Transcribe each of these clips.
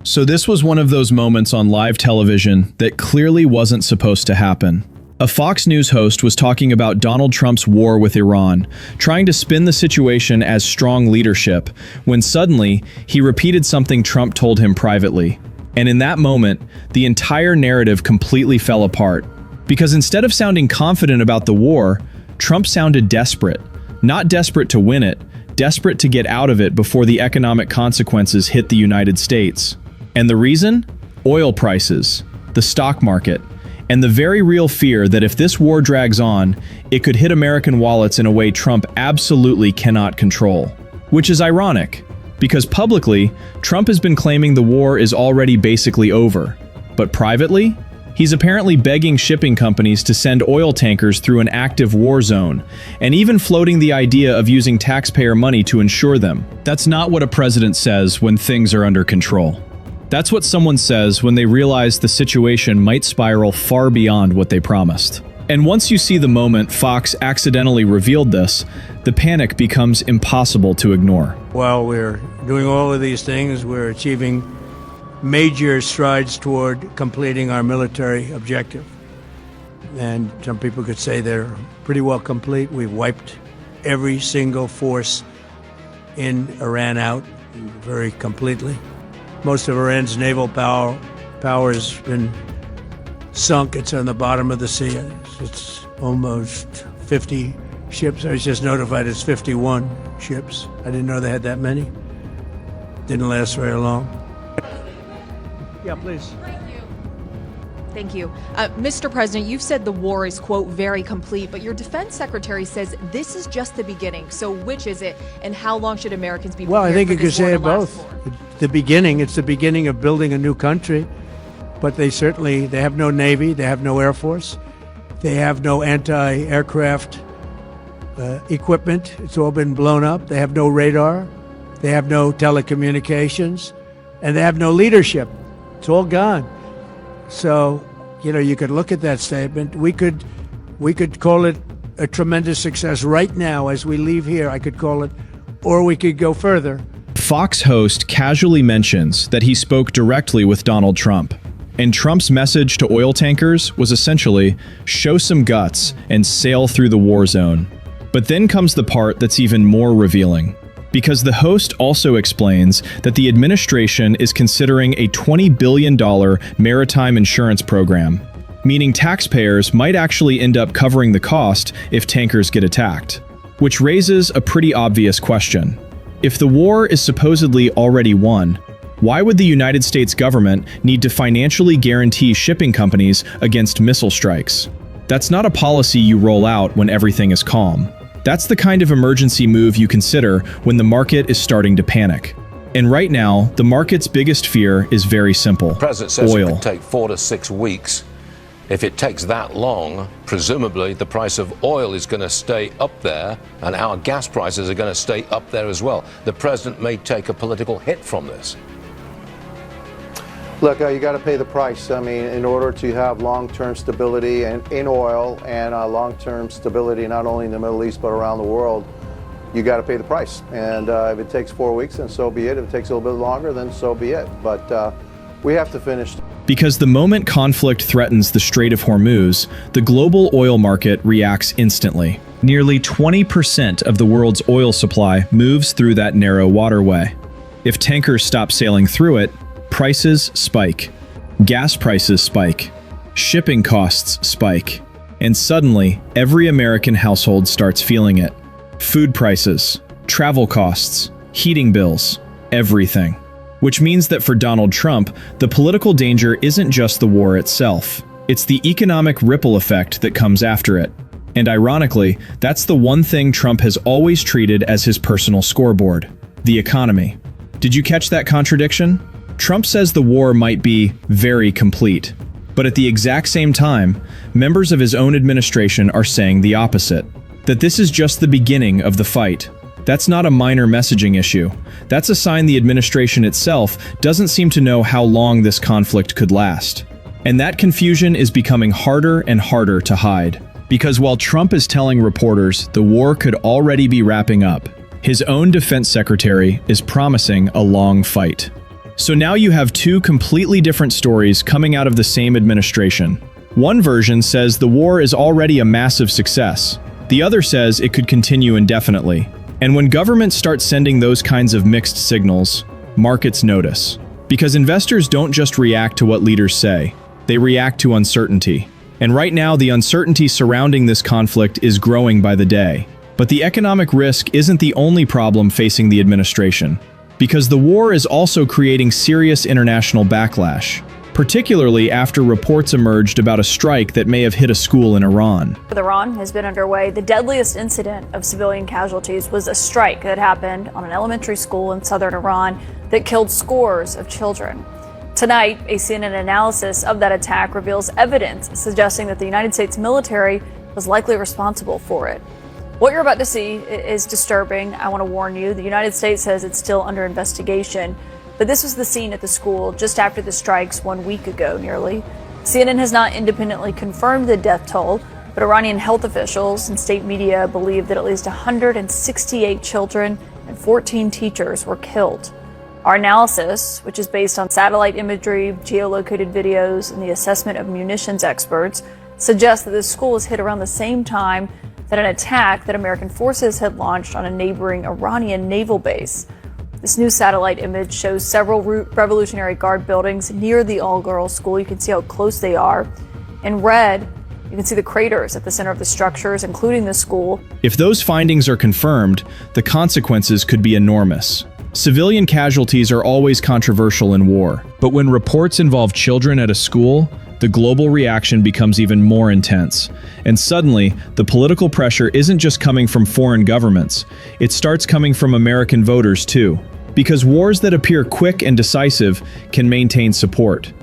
So this was one of those moments on live television that clearly wasn't supposed to happen. A Fox News host was talking about Donald Trump's war with Iran, trying to spin the situation as strong leadership, when suddenly he repeated something Trump told him privately. And in that moment, the entire narrative completely fell apart. Because instead of sounding confident about the war, Trump sounded desperate. Not desperate to win it, desperate to get out of it before the economic consequences hit the United States. And the reason? Oil prices, the stock market, and the very real fear that if this war drags on, it could hit American wallets in a way Trump absolutely cannot control. Which is ironic, because publicly, Trump has been claiming the war is already basically over. But privately, he's apparently begging shipping companies to send oil tankers through an active war zone, and even floating the idea of using taxpayer money to insure them. That's not what a president says when things are under control. That's what someone says when they realize the situation might spiral far beyond what they promised. And once you see the moment Fox accidentally revealed this, the panic becomes impossible to ignore. While we're doing all of these things, we're achieving major strides toward completing our military objective. And some people could say they're pretty well complete. We've wiped every single force in Iran out very completely. Most of Iran's naval power has been sunk. It's on the bottom of the sea. It's almost 50 ships. I was just notified it's 51 ships. I didn't know they had that many. Didn't last very long. Yeah, please. Thank you. Mr. President, you've said the war is, quote, very complete, but your defense secretary says this is just the beginning. So which is it, and how long should Americans be prepared? Well, I think you could say it both. For? The beginning, it's the beginning of building a new country, but they have no Navy, they have no Air Force, they have no anti-aircraft equipment. It's all been blown up. They have no radar, they have no telecommunications, and they have no leadership. It's all gone. So, you could look at that statement. We could call it a tremendous success right now as we leave here. I could call it, or we could go further. Fox host casually mentions that he spoke directly with Donald Trump. And Trump's message to oil tankers was essentially, show some guts and sail through the war zone. But then comes the part that's even more revealing. Because the host also explains that the administration is considering a $20 billion maritime insurance program, meaning taxpayers might actually end up covering the cost if tankers get attacked. Which raises a pretty obvious question. If the war is supposedly already won, why would the United States government need to financially guarantee shipping companies against missile strikes? That's not a policy you roll out when everything is calm. That's the kind of emergency move you consider when the market is starting to panic. And right now, the market's biggest fear is very simple. The president says oil. It could take 4 to 6 weeks. If it takes that long, presumably the price of oil is going to stay up there, and our gas prices are going to stay up there as well. The president may take a political hit from this. Look, you got to pay the price. I mean, in order to have long-term stability in oil and long-term stability not only in the Middle East but around the world, you got to pay the price. And if it takes 4 weeks, then so be it. If it takes a little bit longer, then so be it. But we have to finish. Because the moment conflict threatens the Strait of Hormuz, the global oil market reacts instantly. Nearly 20% of the world's oil supply moves through that narrow waterway. If tankers stop sailing through it, prices spike. Gas prices spike. Shipping costs spike. And suddenly, every American household starts feeling it. Food prices, travel costs, heating bills, everything. Which means that for Donald Trump, the political danger isn't just the war itself. It's the economic ripple effect that comes after it. And ironically, that's the one thing Trump has always treated as his personal scoreboard: the economy. Did you catch that contradiction? Trump says the war might be very complete. But at the exact same time, members of his own administration are saying the opposite. That this is just the beginning of the fight. That's not a minor messaging issue. That's a sign the administration itself doesn't seem to know how long this conflict could last. And that confusion is becoming harder and harder to hide. Because while Trump is telling reporters the war could already be wrapping up, his own defense secretary is promising a long fight. So now you have two completely different stories coming out of the same administration. One version says the war is already a massive success. The other says it could continue indefinitely. And when governments start sending those kinds of mixed signals, markets notice. Because investors don't just react to what leaders say, they react to uncertainty. And right now, the uncertainty surrounding this conflict is growing by the day. But the economic risk isn't the only problem facing the administration, because the war is also creating serious international backlash, particularly after reports emerged about a strike that may have hit a school in Iran. With Iran has been underway, the deadliest incident of civilian casualties was a strike that happened on an elementary school in southern Iran that killed scores of children. Tonight, a CNN analysis of that attack reveals evidence suggesting that the United States military was likely responsible for it. What you're about to see is disturbing. I want to warn you, the United States says it's still under investigation, but this was the scene at the school just after the strikes 1 week ago nearly. CNN has not independently confirmed the death toll, but Iranian health officials and state media believe that at least 168 children and 14 teachers were killed. Our analysis, which is based on satellite imagery, geolocated videos, and the assessment of munitions experts, suggests that the school was hit around the same time that an attack that American forces had launched on a neighboring Iranian naval base. This new satellite image shows several Revolutionary Guard buildings near the all-girls school. You can see how close they are. In red, you can see the craters at the center of the structures, including the school. If those findings are confirmed, the consequences could be enormous. Civilian casualties are always controversial in war, but when reports involve children at a school, the global reaction becomes even more intense. And suddenly, the political pressure isn't just coming from foreign governments, it starts coming from American voters too. Because wars that appear quick and decisive can maintain support.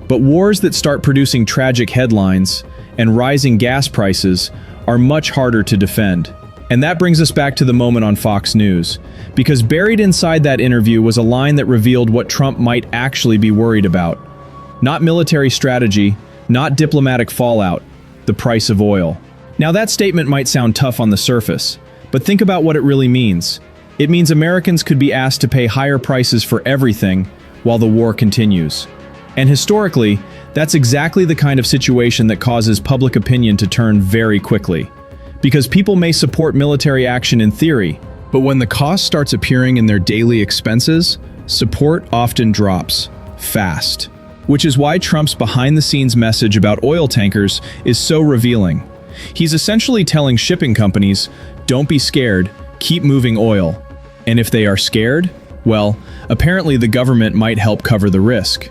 But wars that start producing tragic headlines and rising gas prices are much harder to defend. And that brings us back to the moment on Fox News, because buried inside that interview was a line that revealed what Trump might actually be worried about. Not military strategy, not diplomatic fallout, the price of oil. Now that statement might sound tough on the surface, but think about what it really means. It means Americans could be asked to pay higher prices for everything while the war continues. And historically, that's exactly the kind of situation that causes public opinion to turn very quickly. Because people may support military action in theory, but when the cost starts appearing in their daily expenses, support often drops fast. Which is why Trump's behind-the-scenes message about oil tankers is so revealing. He's essentially telling shipping companies, don't be scared, keep moving oil. And if they are scared, well, apparently the government might help cover the risk.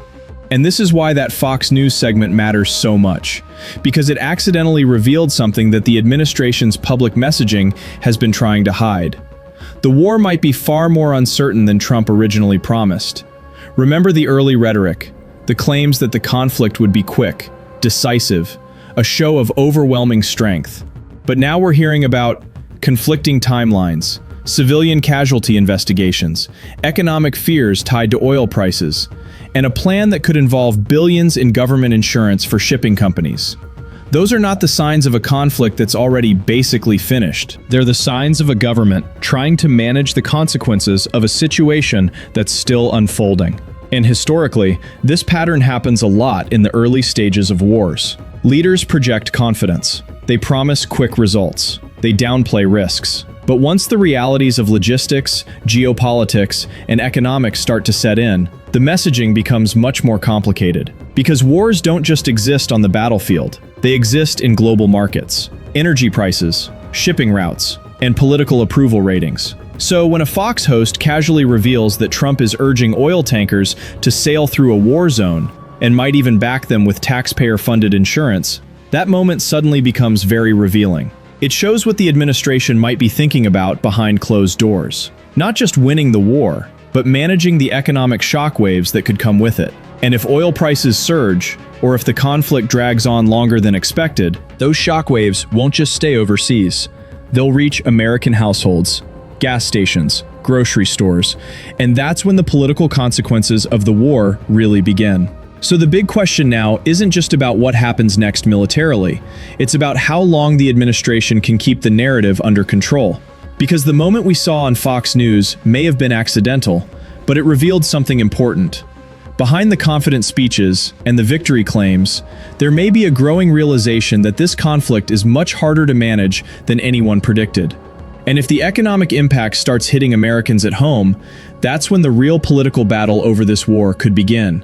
And this is why that Fox News segment matters so much, because it accidentally revealed something that the administration's public messaging has been trying to hide. The war might be far more uncertain than Trump originally promised. Remember the early rhetoric, the claims that the conflict would be quick, decisive, a show of overwhelming strength. But now we're hearing about conflicting timelines, civilian casualty investigations, economic fears tied to oil prices, and a plan that could involve billions in government insurance for shipping companies. Those are not the signs of a conflict that's already basically finished. They're the signs of a government trying to manage the consequences of a situation that's still unfolding. And historically, this pattern happens a lot in the early stages of wars. Leaders project confidence. They promise quick results. They downplay risks. But once the realities of logistics, geopolitics, and economics start to set in, the messaging becomes much more complicated. Because wars don't just exist on the battlefield. They exist in global markets, energy prices, shipping routes, and political approval ratings. So when a Fox host casually reveals that Trump is urging oil tankers to sail through a war zone and might even back them with taxpayer-funded insurance, that moment suddenly becomes very revealing. It shows what the administration might be thinking about behind closed doors. Not just winning the war, but managing the economic shockwaves that could come with it. And if oil prices surge, or if the conflict drags on longer than expected, those shockwaves won't just stay overseas. They'll reach American households, gas stations, grocery stores, and that's when the political consequences of the war really begin. So the big question now isn't just about what happens next militarily, it's about how long the administration can keep the narrative under control. Because the moment we saw on Fox News may have been accidental, but it revealed something important. Behind the confident speeches and the victory claims, there may be a growing realization that this conflict is much harder to manage than anyone predicted. And if the economic impact starts hitting Americans at home, that's when the real political battle over this war could begin.